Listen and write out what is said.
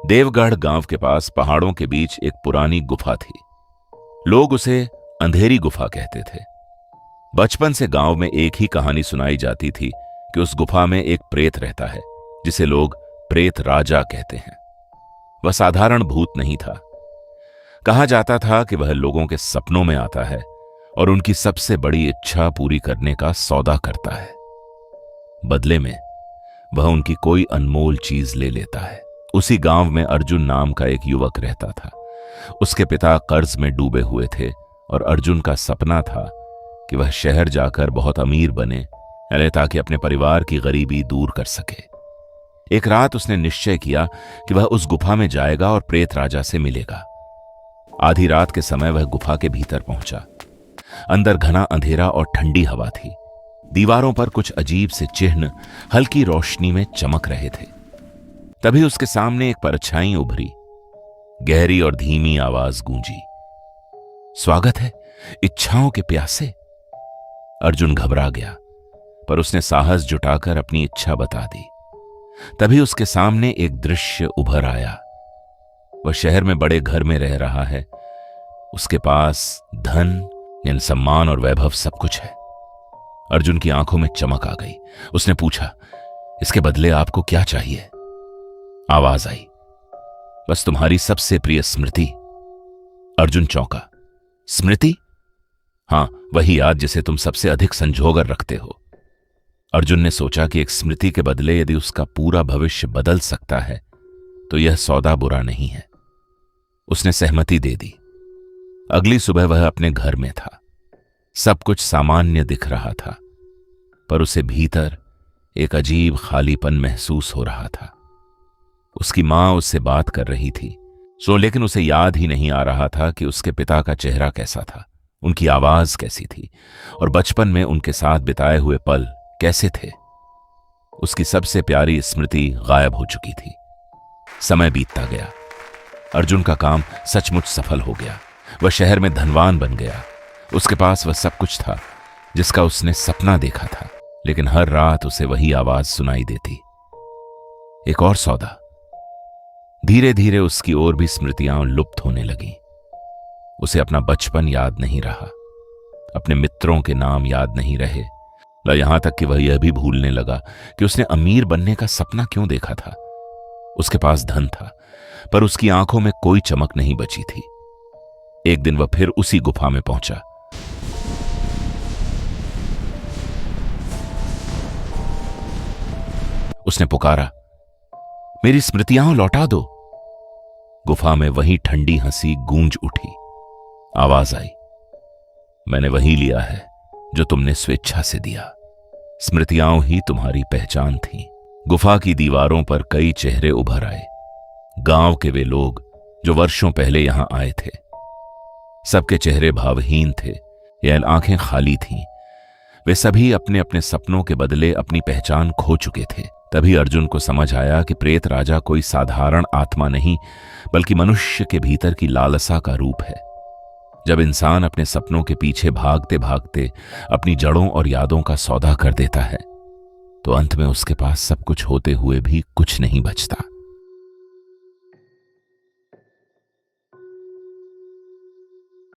देवगढ़ गांव के पास पहाड़ों के बीच एक पुरानी गुफा थी। लोग उसे अंधेरी गुफा कहते थे। बचपन से गांव में एक ही कहानी सुनाई जाती थी कि उस गुफा में एक प्रेत रहता है जिसे लोग प्रेत राजा कहते हैं। वह साधारण भूत नहीं था। कहा जाता था कि वह लोगों के सपनों में आता है और उनकी सबसे बड़ी इच्छा पूरी करने का सौदा करता है। बदले में वह उनकी कोई अनमोल चीज ले लेता है। उसी गांव में अर्जुन नाम का एक युवक रहता था। उसके पिता कर्ज में डूबे हुए थे और अर्जुन का सपना था कि वह शहर जाकर बहुत अमीर बने, ताकि अपने परिवार की गरीबी दूर कर सके। एक रात उसने निश्चय किया कि वह उस गुफा में जाएगा और प्रेत राजा से मिलेगा। आधी रात के समय वह गुफा के भीतर पहुंचा। अंदर घना अंधेरा और ठंडी हवा थी। दीवारों पर कुछ अजीब से चिन्ह हल्की रोशनी में चमक रहे थे। तभी उसके सामने एक परछाई उभरी। गहरी और धीमी आवाज गूंजी, स्वागत है इच्छाओं के प्यासे। अर्जुन घबरा गया, पर उसने साहस जुटाकर अपनी इच्छा बता दी। तभी उसके सामने एक दृश्य उभर आया। वह शहर में बड़े घर में रह रहा है। उसके पास धन, यानी सम्मान और वैभव सब कुछ है। अर्जुन की आंखों में चमक आ गई। उसने पूछा, इसके बदले आपको क्या चाहिए? आवाज आई, बस तुम्हारी सबसे प्रिय स्मृति। अर्जुन चौंका। स्मृति? हां, वही याद जिसे तुम सबसे अधिक संजोकर रखते हो। अर्जुन ने सोचा कि एक स्मृति के बदले यदि उसका पूरा भविष्य बदल सकता है तो यह सौदा बुरा नहीं है। उसने सहमति दे दी। अगली सुबह वह अपने घर में था। सब कुछ सामान्य दिख रहा था, पर उसे भीतर एक अजीब खालीपन महसूस हो रहा था। उसकी मां उससे बात कर रही थी, लेकिन उसे याद ही नहीं आ रहा था कि उसके पिता का चेहरा कैसा था, उनकी आवाज कैसी थी और बचपन में उनके साथ बिताए हुए पल कैसे थे। उसकी सबसे प्यारी स्मृति गायब हो चुकी थी। समय बीतता गया। अर्जुन का काम सचमुच सफल हो गया। वह शहर में धनवान बन गया। उसके पास वह सब कुछ था जिसका उसने सपना देखा था, लेकिन हर रात उसे वही आवाज सुनाई देती, एक और सौदा। धीरे धीरे उसकी और भी स्मृतियां लुप्त होने लगीं। उसे अपना बचपन याद नहीं रहा, अपने मित्रों के नाम याद नहीं रहे, यहां तक कि वह यह भी भूलने लगा कि उसने अमीर बनने का सपना क्यों देखा था। उसके पास धन था, पर उसकी आंखों में कोई चमक नहीं बची थी। एक दिन वह फिर उसी गुफा में पहुंचा। उसने पुकारा, मेरी स्मृतियां लौटा दो। गुफा में वही ठंडी हंसी गूंज उठी। आवाज आई, मैंने वही लिया है जो तुमने स्वेच्छा से दिया। स्मृतियां ही तुम्हारी पहचान थी। गुफा की दीवारों पर कई चेहरे उभर आए। गांव के वे लोग जो वर्षों पहले यहां आए थे। सबके चेहरे भावहीन थे या आंखें खाली थीं। वे सभी अपने अपने सपनों के बदले अपनी पहचान खो चुके थे। तभी अर्जुन को समझ आया कि प्रेत राजा कोई साधारण आत्मा नहीं, बल्कि मनुष्य के भीतर की लालसा का रूप है। जब इंसान अपने सपनों के पीछे भागते भागते अपनी जड़ों और यादों का सौदा कर देता है, तो अंत में उसके पास सब कुछ होते हुए भी कुछ नहीं बचता।